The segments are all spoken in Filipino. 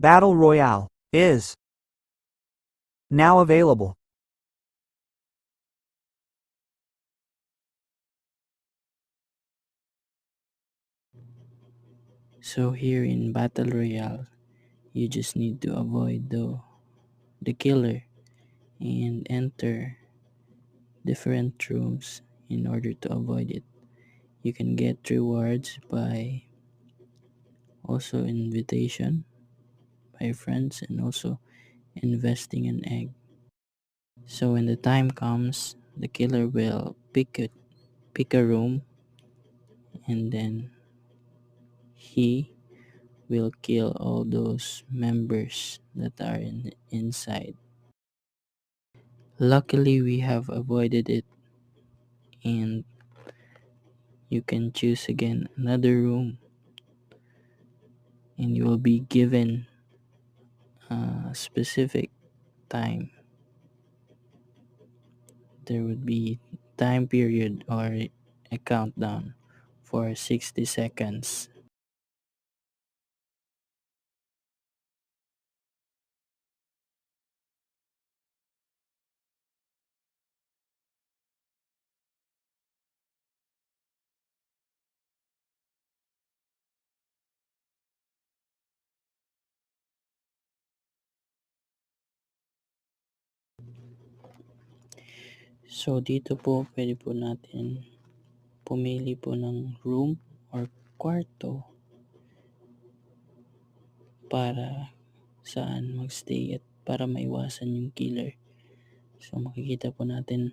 Battle Royale is now available. So here in Battle Royale, you just need to avoid the killer and enter different rooms in order to avoid it. You can get rewards by also invitation by friends and also investing an egg. So when the time comes, the killer will pick a room, and then he will kill all those members that are inside. Luckily, we have avoided it, and you can choose again another room, and you will be given a specific time. There would be time period or a countdown for 60 seconds. So dito po pwede po natin pumili po ng room or kwarto para saan magstay at para maiwasan yung killer. So makikita po natin,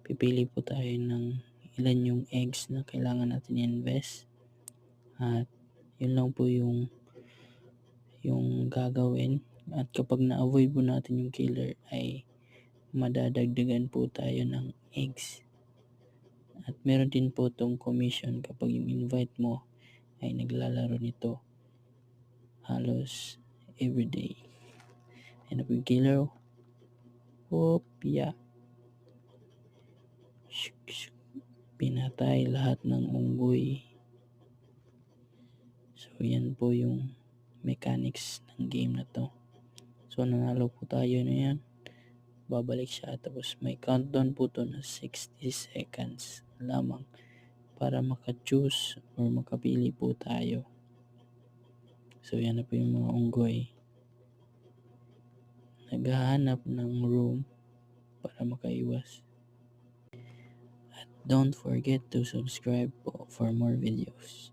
pipili po tayo ng ilan yung eggs na kailangan natin i-invest, at yun lang po yung gagawin. At kapag na-avoid po natin yung killer ay madadagdagan po tayo ng eggs. At meron din po tong commission kapag yung invite mo ay naglalaro nito halos everyday. And po yung killer, yeah. Pinatay lahat ng unggoy. So yan po yung mechanics ng game na to. So nanalo po tayo na yan. Babalik siya, tapos may countdown po to na 60 seconds lamang para maka-choose or makapili po tayo. So yan na po yung mga unggoy. Naghahanap ng room para makaiwas. At don't forget to subscribe po for more videos.